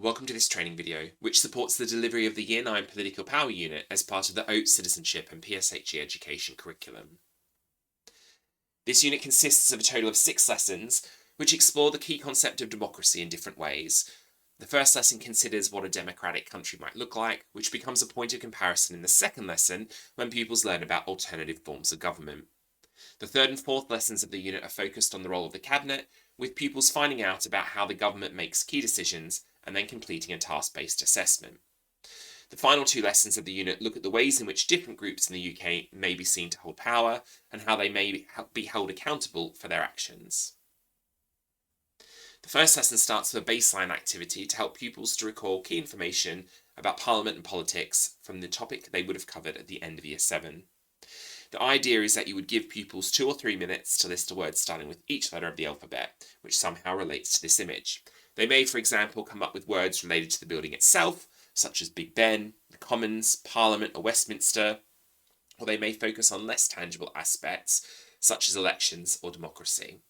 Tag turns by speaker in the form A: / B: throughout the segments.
A: Welcome to this training video, which supports the delivery of the Year 9 Political Power Unit as part of the OAT Citizenship and PSHE Education curriculum. This unit consists of a total of 6 lessons, which explore the key concept of democracy in different ways. The first lesson considers what a democratic country might look like, which becomes a point of comparison in the second lesson when pupils learn about alternative forms of government. The third and fourth lessons of the unit are focused on the role of the cabinet, with pupils finding out about how the government makes key decisions and then completing a task-based assessment. The final 2 lessons of the unit look at the ways in which different groups in the UK may be seen to hold power and how they may be held accountable for their actions. The first lesson starts with a baseline activity to help pupils to recall key information about Parliament and politics from the topic they would have covered at the end of Year 7. The idea is that you would give pupils 2 or 3 minutes to list a word starting with each letter of the alphabet, which somehow relates to this image. They may, for example, come up with words related to the building itself, such as Big Ben, the Commons, Parliament or Westminster, or they may focus on less tangible aspects, such as elections or democracy.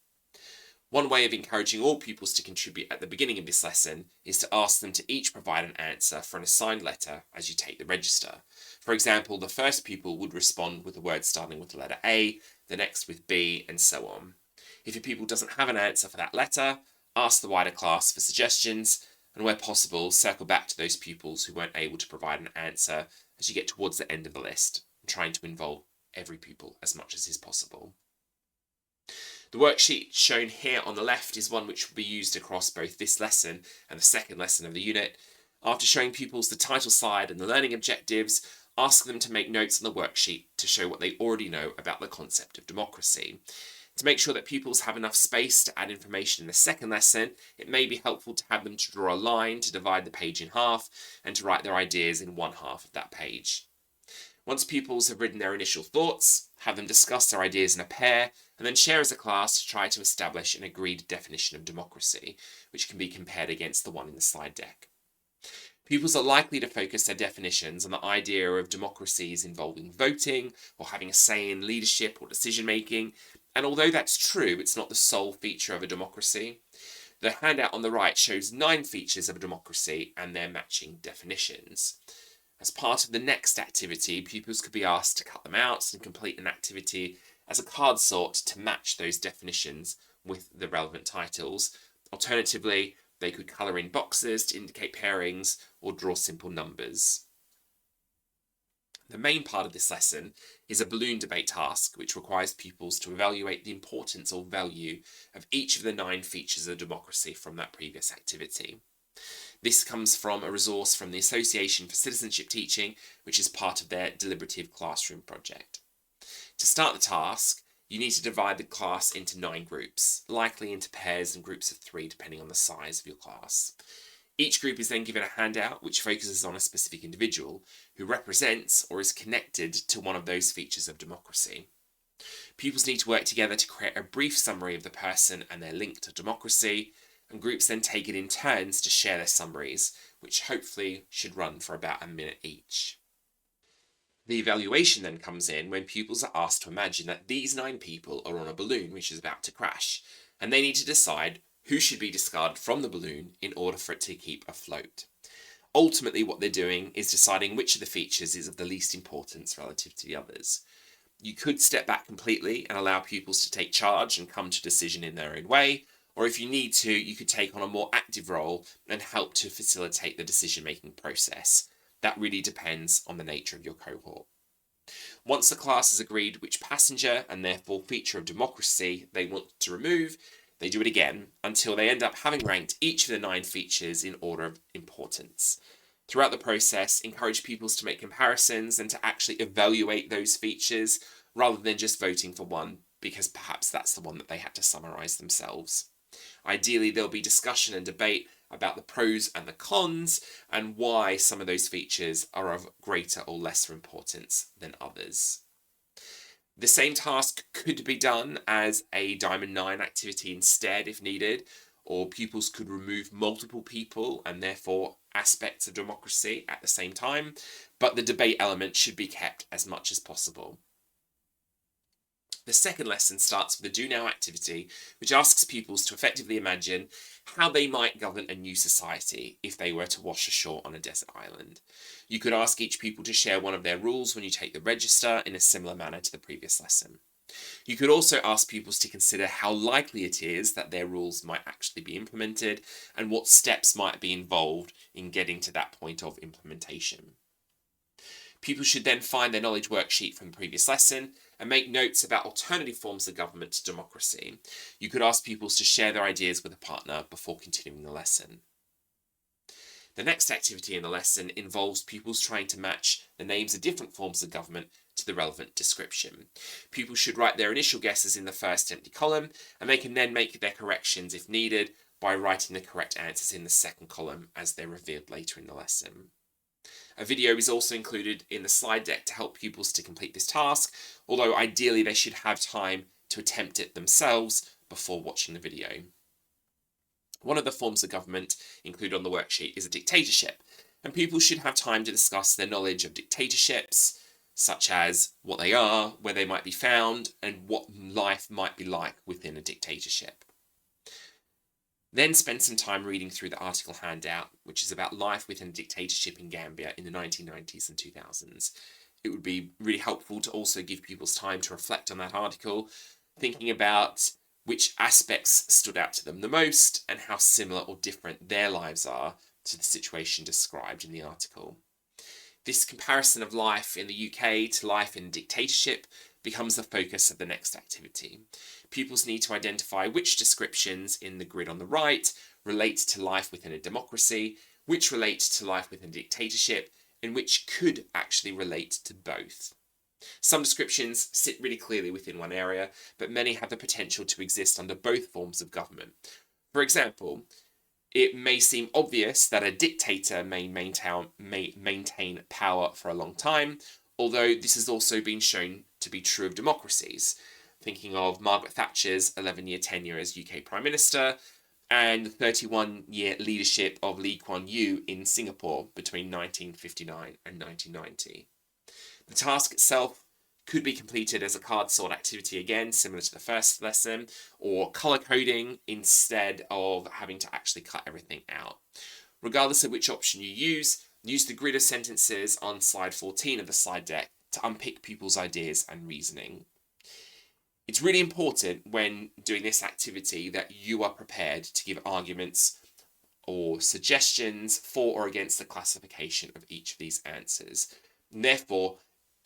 A: One way of encouraging all pupils to contribute at the beginning of this lesson is to ask them to each provide an answer for an assigned letter as you take the register. For example, the first pupil would respond with a word starting with the letter A, the next with B, and so on. If your pupil doesn't have an answer for that letter, ask the wider class for suggestions, and where possible, circle back to those pupils who weren't able to provide an answer as you get towards the end of the list, trying to involve every pupil as much as is possible. The worksheet shown here on the left is one which will be used across both this lesson and the second lesson of the unit. After showing pupils the title slide and the learning objectives, ask them to make notes on the worksheet to show what they already know about the concept of democracy. To make sure that pupils have enough space to add information in the second lesson, it may be helpful to have them to draw a line to divide the page in half and to write their ideas in one half of that page. Once pupils have written their initial thoughts, have them discuss their ideas in a pair, and then share as a class to try to establish an agreed definition of democracy, which can be compared against the one in the slide deck. Pupils are likely to focus their definitions on the idea of democracies involving voting or having a say in leadership or decision making, and although that's true, it's not the sole feature of a democracy. The handout on the right shows 9 features of a democracy and their matching definitions. As part of the next activity, pupils could be asked to cut them out and complete an activity as a card sort to match those definitions with the relevant titles. Alternatively, they could colour in boxes to indicate pairings or draw simple numbers. The main part of this lesson is a balloon debate task, which requires pupils to evaluate the importance or value of each of the 9 features of democracy from that previous activity. This comes from a resource from the Association for Citizenship Teaching, which is part of their deliberative classroom project. To start the task, you need to divide the class into 9 groups, likely into pairs and groups of 3 depending on the size of your class. Each group is then given a handout which focuses on a specific individual who represents or is connected to one of those features of democracy. Pupils need to work together to create a brief summary of the person and their link to democracy, and groups then take it in turns to share their summaries, which hopefully should run for about a minute each. The evaluation then comes in when pupils are asked to imagine that these 9 people are on a balloon which is about to crash, and they need to decide who should be discarded from the balloon in order for it to keep afloat. Ultimately, what they're doing is deciding which of the features is of the least importance relative to the others. You could step back completely and allow pupils to take charge and come to decision in their own way, or if you need to, you could take on a more active role and help to facilitate the decision-making process. That really depends on the nature of your cohort. Once the class has agreed which passenger and therefore feature of democracy they want to remove, they do it again until they end up having ranked each of the 9 features in order of importance. Throughout the process, encourage pupils to make comparisons and to actually evaluate those features rather than just voting for one because perhaps that's the one that they had to summarise themselves. Ideally, there'll be discussion and debate about the pros and the cons and why some of those features are of greater or lesser importance than others. The same task could be done as a Diamond 9 activity instead if needed, or pupils could remove multiple people and therefore aspects of democracy at the same time, but the debate element should be kept as much as possible. The second lesson starts with a do now activity, which asks pupils to effectively imagine how they might govern a new society if they were to wash ashore on a desert island. You could ask each pupil to share one of their rules when you take the register in a similar manner to the previous lesson. You could also ask pupils to consider how likely it is that their rules might actually be implemented and what steps might be involved in getting to that point of implementation. Pupils should then find their knowledge worksheet from the previous lesson and make notes about alternative forms of government to democracy. You could ask pupils to share their ideas with a partner before continuing the lesson. The next activity in the lesson involves pupils trying to match the names of different forms of government to the relevant description. Pupils should write their initial guesses in the first empty column, and they can then make their corrections if needed by writing the correct answers in the second column as they're revealed later in the lesson. A video is also included in the slide deck to help pupils to complete this task, although ideally they should have time to attempt it themselves before watching the video. One of the forms of government included on the worksheet is a dictatorship, and pupils should have time to discuss their knowledge of dictatorships, such as what they are, where they might be found, and what life might be like within a dictatorship. Then spend some time reading through the article handout, which is about life within a dictatorship in Gambia in the 1990s and 2000s. It would be really helpful to also give pupils time to reflect on that article, thinking about which aspects stood out to them the most and how similar or different their lives are to the situation described in the article. This comparison of life in the UK to life in dictatorship becomes the focus of the next activity. Pupils need to identify which descriptions in the grid on the right relate to life within a democracy, which relate to life within a dictatorship, and which could actually relate to both. Some descriptions sit really clearly within one area, but many have the potential to exist under both forms of government. For example, it may seem obvious that a dictator may maintain power for a long time, although this has also been shown to be true of democracies. Thinking of Margaret Thatcher's 11-year tenure as UK Prime Minister and the 31-year leadership of Lee Kuan Yew in Singapore between 1959 and 1990. The task itself could be completed as a card sort activity again, similar to the first lesson, or colour coding instead of having to actually cut everything out. Regardless of which option you use the grid of sentences on slide 14 of the slide deck to unpick pupils' ideas and reasoning. It's really important when doing this activity that you are prepared to give arguments or suggestions for or against the classification of each of these answers. And therefore,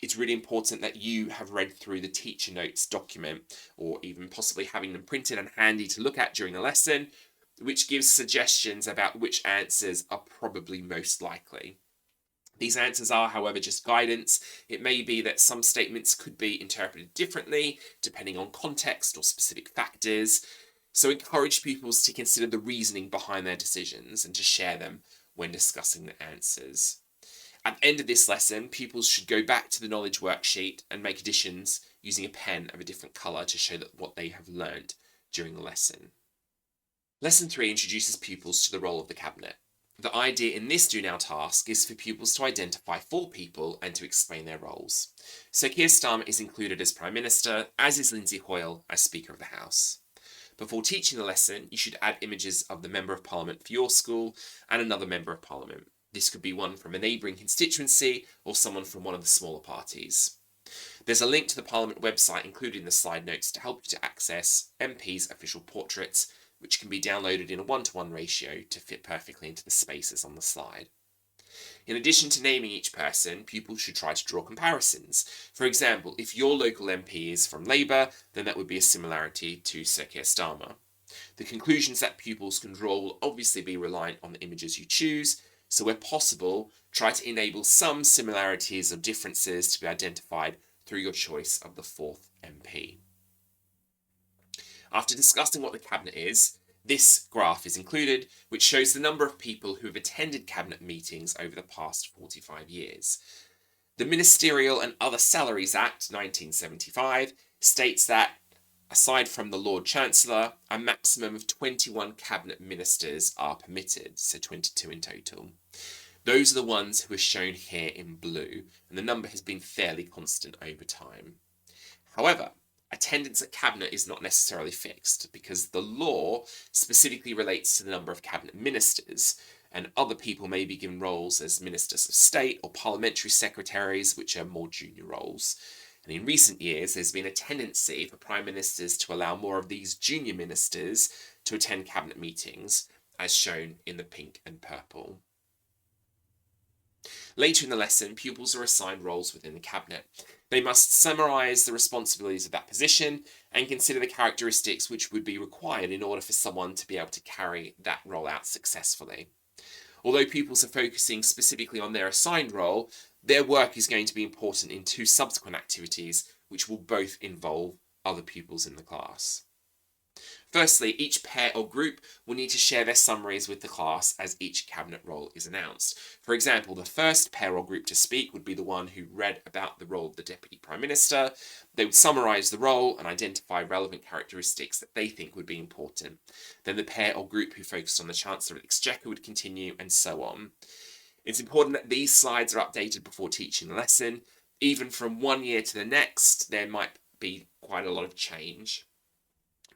A: it's really important that you have read through the teacher notes document, or even possibly having them printed and handy to look at during the lesson, which gives suggestions about which answers are probably most likely. These answers are, however, just guidance. It may be that some statements could be interpreted differently depending on context or specific factors. So encourage pupils to consider the reasoning behind their decisions and to share them when discussing the answers. At the end of this lesson, pupils should go back to the knowledge worksheet and make additions using a pen of a different colour to show that what they have learnt during the lesson. Lesson 3 introduces pupils to the role of the cabinet. The idea in this do now task is for pupils to identify 4 people and to explain their roles. So Keir Starmer is included as Prime Minister, as is Lindsay Hoyle as Speaker of the House. Before teaching the lesson, you should add images of the Member of Parliament for your school and another Member of Parliament. This could be one from a neighbouring constituency or someone from one of the smaller parties. There's a link to the Parliament website included in the slide notes to help you to access MPs' official portraits, which can be downloaded in a 1-to-1 ratio to fit perfectly into the spaces on the slide. In addition to naming each person, pupils should try to draw comparisons. For example, if your local MP is from Labour, then that would be a similarity to Sir Keir Starmer. The conclusions that pupils can draw will obviously be reliant on the images you choose, so where possible, try to enable some similarities or differences to be identified through your choice of the 4th MP. After discussing what the Cabinet is, this graph is included, which shows the number of people who have attended Cabinet meetings over the past 45 years. The Ministerial and Other Salaries Act 1975 states that, aside from the Lord Chancellor, a maximum of 21 Cabinet Ministers are permitted, so 22 in total. Those are the ones who are shown here in blue, and the number has been fairly constant over time. However, Attendance at cabinet is not necessarily fixed because the law specifically relates to the number of cabinet ministers, and other people may be given roles as ministers of state or parliamentary secretaries, which are more junior roles. And in recent years, there's been a tendency for prime ministers to allow more of these junior ministers to attend cabinet meetings, as shown in the pink and purple. Later in the lesson, pupils are assigned roles within the cabinet. They must summarise the responsibilities of that position and consider the characteristics which would be required in order for someone to be able to carry that role out successfully. Although pupils are focusing specifically on their assigned role, their work is going to be important in two subsequent activities which will both involve other pupils in the class. Firstly, each pair or group will need to share their summaries with the class as each cabinet role is announced. For example, the first pair or group to speak would be the one who read about the role of the Deputy Prime Minister. They would summarise the role and identify relevant characteristics that they think would be important. Then the pair or group who focused on the Chancellor of the Exchequer would continue, and so on. It's important that these slides are updated before teaching the lesson. Even from one year to the next, there might be quite a lot of change.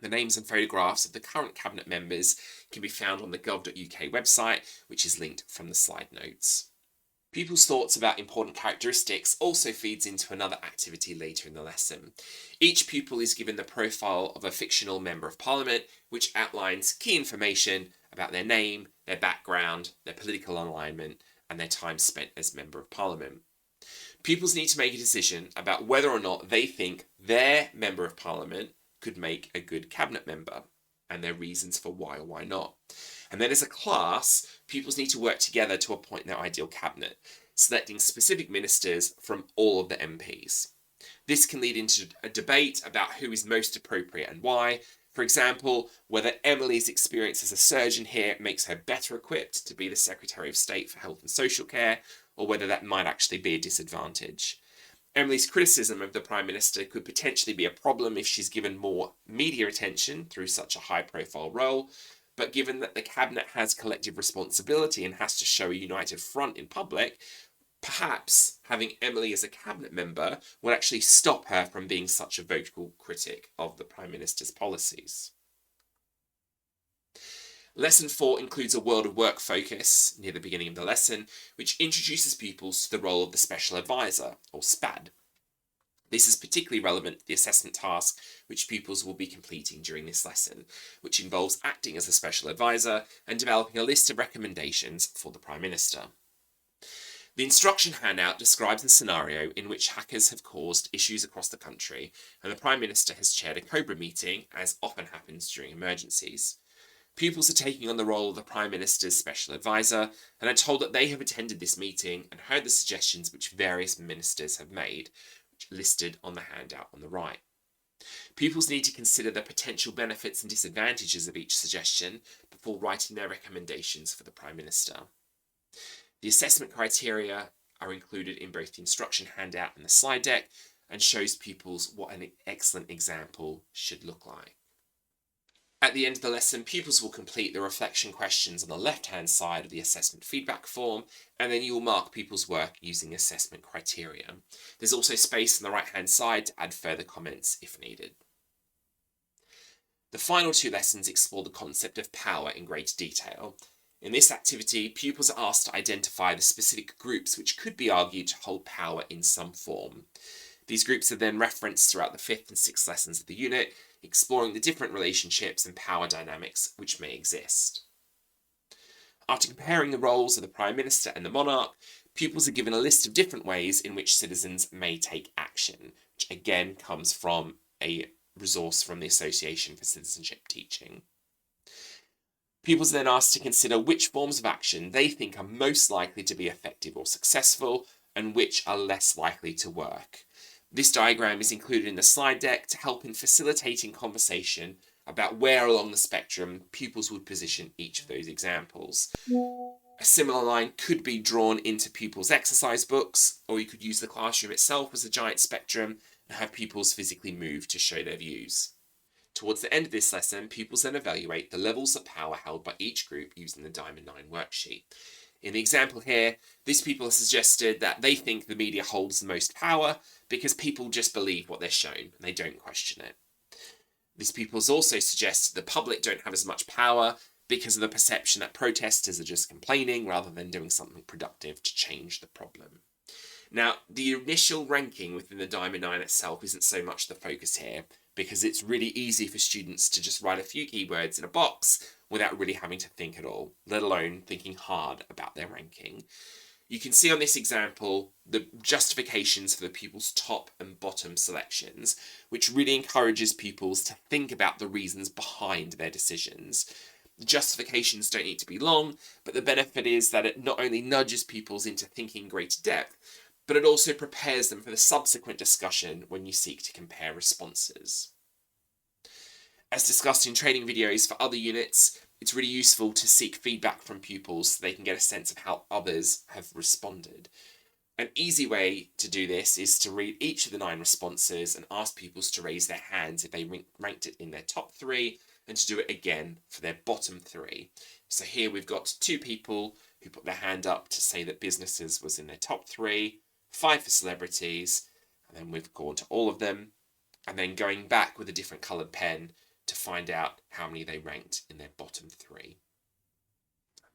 A: The names and photographs of the current cabinet members can be found on the gov.uk website, which is linked from the slide notes. Pupils' thoughts about important characteristics also feeds into another activity later in the lesson. Each pupil is given the profile of a fictional member of parliament, which outlines key information about their name, their background, their political alignment, and their time spent as member of parliament. Pupils need to make a decision about whether or not they think their member of parliament could make a good cabinet member, and their reasons for why or why not. And then as a class, pupils need to work together to appoint their ideal cabinet, selecting specific ministers from all of the MPs. This can lead into a debate about who is most appropriate and why. For example, whether Emily's experience as a surgeon here makes her better equipped to be the Secretary of State for Health and Social Care, or whether that might actually be a disadvantage. Emily's criticism of the Prime Minister could potentially be a problem if she's given more media attention through such a high-profile role, but given that the Cabinet has collective responsibility and has to show a united front in public, perhaps having Emily as a Cabinet member would actually stop her from being such a vocal critic of the Prime Minister's policies. Lesson 4 includes a world of work focus near the beginning of the lesson, which introduces pupils to the role of the Special Advisor, or SPAD. This is particularly relevant to the assessment task which pupils will be completing during this lesson, which involves acting as a Special Advisor and developing a list of recommendations for the Prime Minister. The instruction handout describes a scenario in which hackers have caused issues across the country, and the Prime Minister has chaired a COBRA meeting, as often happens during emergencies. Pupils are taking on the role of the Prime Minister's Special Advisor and are told that they have attended this meeting and heard the suggestions which various ministers have made, which are listed on the handout on the right. Pupils need to consider the potential benefits and disadvantages of each suggestion before writing their recommendations for the Prime Minister. The assessment criteria are included in both the instruction handout and the slide deck and shows pupils what an excellent example should look like. At the end of the lesson, pupils will complete the reflection questions on the left-hand side of the assessment feedback form, and then you will mark pupils' work using assessment criteria. There's also space on the right-hand side to add further comments if needed. The final two lessons explore the concept of power in greater detail. In this activity, pupils are asked to identify the specific groups which could be argued to hold power in some form. These groups are then referenced throughout the 5th and 6th lessons of the unit, exploring the different relationships and power dynamics which may exist. After comparing the roles of the Prime Minister and the monarch, pupils are given a list of different ways in which citizens may take action, which again comes from a resource from the Association for Citizenship Teaching. Pupils are then asked to consider which forms of action they think are most likely to be effective or successful, and which are less likely to work. This diagram is included in the slide deck to help in facilitating conversation about where along the spectrum pupils would position each of those examples. A similar line could be drawn into pupils' exercise books, or you could use the classroom itself as a giant spectrum and have pupils physically move to show their views. Towards the end of this lesson, pupils then evaluate the levels of power held by each group using the Diamond 9 worksheet. In the example here, these people have suggested that they think the media holds the most power because people just believe what they're shown and they don't question it. These people have also suggested the public don't have as much power because of the perception that protesters are just complaining rather than doing something productive to change the problem. Now, the initial ranking within the Diamond 9 itself isn't so much the focus here, because it's really easy for students to just write a few keywords in a box without really having to think at all, let alone thinking hard about their ranking. You can see on this example the justifications for the pupils' top and bottom selections, which really encourages pupils to think about the reasons behind their decisions. The justifications don't need to be long, but the benefit is that it not only nudges pupils into thinking in greater depth, but it also prepares them for the subsequent discussion when you seek to compare responses. As discussed in training videos for other units, it's really useful to seek feedback from pupils so they can get a sense of how others have responded. An easy way to do this is to read each of the 9 responses and ask pupils to raise their hands if they ranked it in their top 3, and to do it again for their bottom 3. So here we've got 2 people who put their hand up to say that businesses was in their top 3, 5 for celebrities, and then we've gone to all of them, and then going back with a different coloured pen to find out how many they ranked in their bottom 3.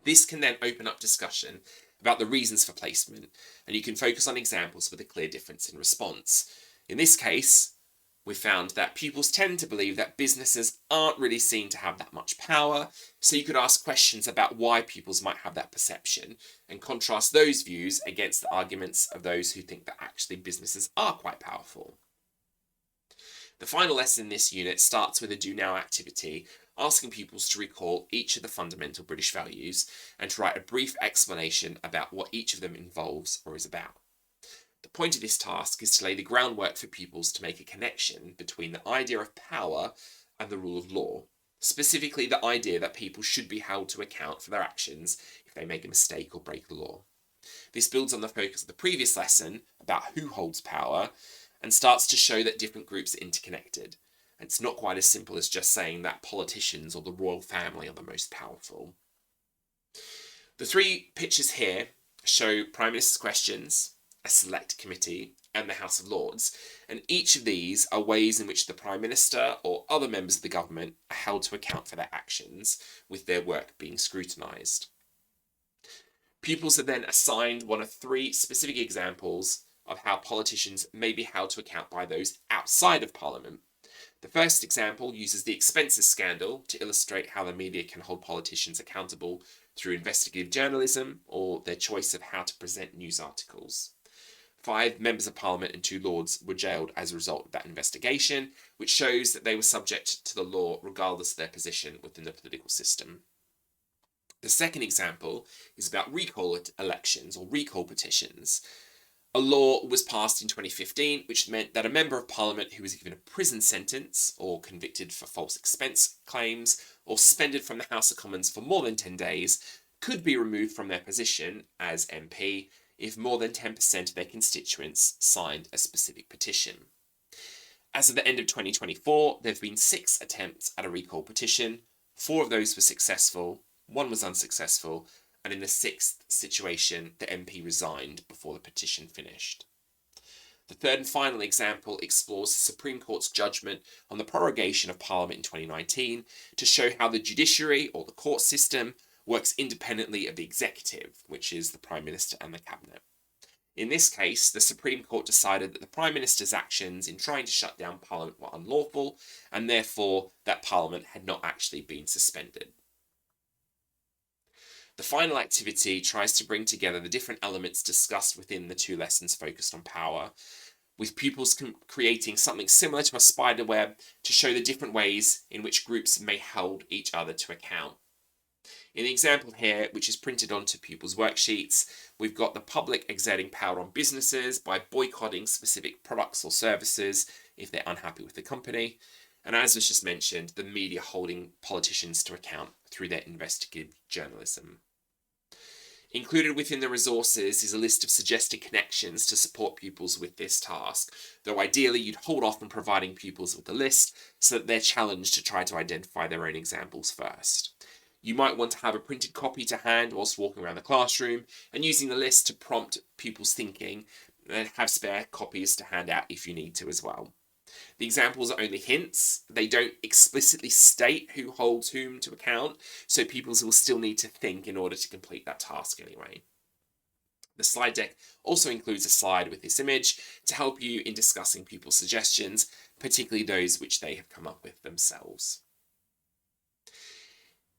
A: This can then open up discussion about the reasons for placement, and you can focus on examples with a clear difference in response. In this case, we found that pupils tend to believe that businesses aren't really seen to have that much power, so you could ask questions about why pupils might have that perception, and contrast those views against the arguments of those who think that actually businesses are quite powerful. The final lesson in this unit starts with a Do Now activity, asking pupils to recall each of the fundamental British values and to write a brief explanation about what each of them involves or is about. The point of this task is to lay the groundwork for pupils to make a connection between the idea of power and the rule of law, specifically the idea that people should be held to account for their actions if they make a mistake or break the law. This builds on the focus of the previous lesson about who holds power and starts to show that different groups are interconnected. It's not quite as simple as just saying that politicians or the royal family are the most powerful. The 3 pictures here show Prime Minister's questions, a select committee, and the House of Lords, and each of these are ways in which the Prime Minister or other members of the government are held to account for their actions, with their work being scrutinised. Pupils are then assigned one of 3 specific examples of how politicians may be held to account by those outside of Parliament. The first example uses the expenses scandal to illustrate how the media can hold politicians accountable through investigative journalism or their choice of how to present news articles. 5 members of Parliament and 2 Lords were jailed as a result of that investigation, which shows that they were subject to the law regardless of their position within the political system. The second example is about recall elections or recall petitions. A law was passed in 2015 which meant that a member of Parliament who was given a prison sentence or convicted for false expense claims or suspended from the House of Commons for more than 10 days could be removed from their position as MP if more than 10% of their constituents signed a specific petition. As of the end of 2024, there have been 6 attempts at a recall petition. 4 of those were successful, 1 was unsuccessful, and in the 6th situation, the MP resigned before the petition finished. The third and final example explores the Supreme Court's judgment on the prorogation of Parliament in 2019 to show how the judiciary, or the court system, works independently of the executive, which is the Prime Minister and the Cabinet. In this case, the Supreme Court decided that the Prime Minister's actions in trying to shut down Parliament were unlawful, and therefore that Parliament had not actually been suspended. The final activity tries to bring together the different elements discussed within the 2 lessons focused on power, with pupils creating something similar to a spider web to show the different ways in which groups may hold each other to account. In the example here, which is printed onto pupils' worksheets, we've got the public exerting power on businesses by boycotting specific products or services if they're unhappy with the company, and as was just mentioned, the media holding politicians to account through their investigative journalism. Included within the resources is a list of suggested connections to support pupils with this task, though ideally you'd hold off on providing pupils with the list so that they're challenged to try to identify their own examples first. You might want to have a printed copy to hand whilst walking around the classroom and using the list to prompt pupils' thinking, and have spare copies to hand out if you need to as well. The examples are only hints. They don't explicitly state who holds whom to account, so pupils will still need to think in order to complete that task anyway. The slide deck also includes a slide with this image to help you in discussing pupils' suggestions, particularly those which they have come up with themselves.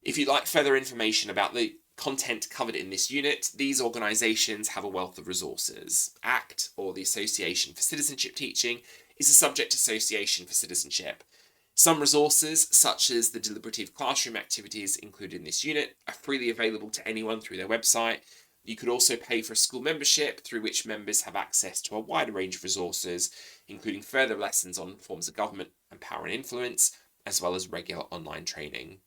A: If you'd like further information about the content covered in this unit, these organisations have a wealth of resources. ACT, or the Association for Citizenship Teaching, is a subject association for citizenship. Some resources, such as the deliberative classroom activities included in this unit, are freely available to anyone through their website. You could also pay for a school membership, through which members have access to a wider range of resources, including further lessons on forms of government and power and influence, as well as regular online training.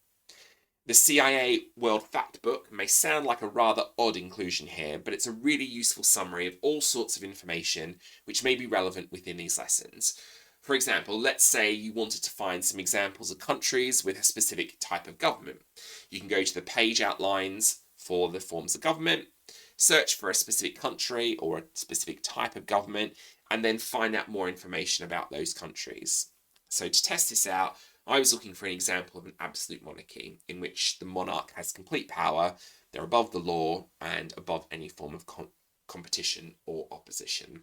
A: The CIA World Factbook may sound like a rather odd inclusion here, but it's a really useful summary of all sorts of information which may be relevant within these lessons. For example, let's say you wanted to find some examples of countries with a specific type of government. You can go to the page outlines for the forms of government, search for a specific country or a specific type of government, and then find out more information about those countries. So to test this out, I was looking for an example of an absolute monarchy in which the monarch has complete power, they're above the law, and above any form of competition or opposition.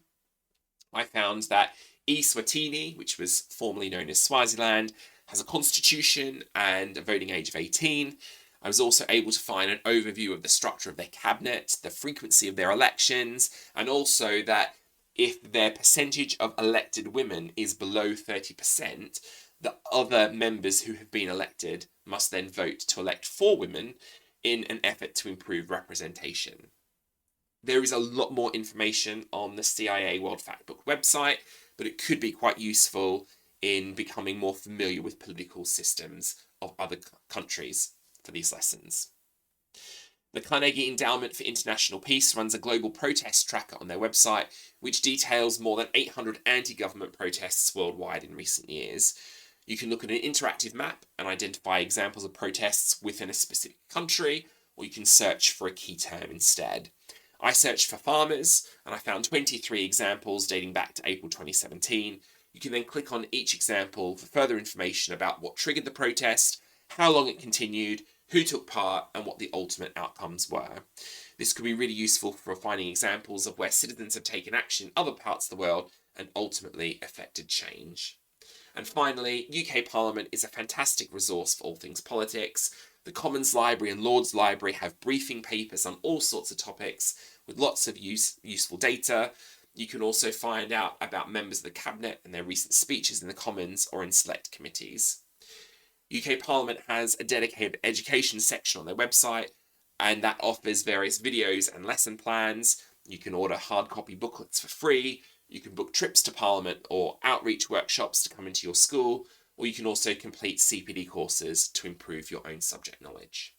A: I found that Eswatini, which was formerly known as Swaziland, has a constitution and a voting age of 18. I was also able to find an overview of the structure of their cabinet, the frequency of their elections, and also that if their percentage of elected women is below 30%, the other members who have been elected must then vote to elect 4 women in an effort to improve representation. There is a lot more information on the CIA World Factbook website, but it could be quite useful in becoming more familiar with political systems of other countries for these lessons. The Carnegie Endowment for International Peace runs a global protest tracker on their website, which details more than 800 anti-government protests worldwide in recent years. You can look at an interactive map and identify examples of protests within a specific country, or you can search for a key term instead. I searched for farmers, and I found 23 examples dating back to April 2017. You can then click on each example for further information about what triggered the protest, how long it continued, who took part, and what the ultimate outcomes were. This could be really useful for finding examples of where citizens have taken action in other parts of the world and ultimately affected change. And finally, UK Parliament is a fantastic resource for all things politics. The Commons Library and Lords Library have briefing papers on all sorts of topics with lots of useful data. You can also find out about members of the Cabinet and their recent speeches in the Commons or in select committees. UK Parliament has a dedicated education section on their website, and that offers various videos and lesson plans. You can order hard copy booklets for free. You can book trips to Parliament or outreach workshops to come into your school, or you can also complete CPD courses to improve your own subject knowledge.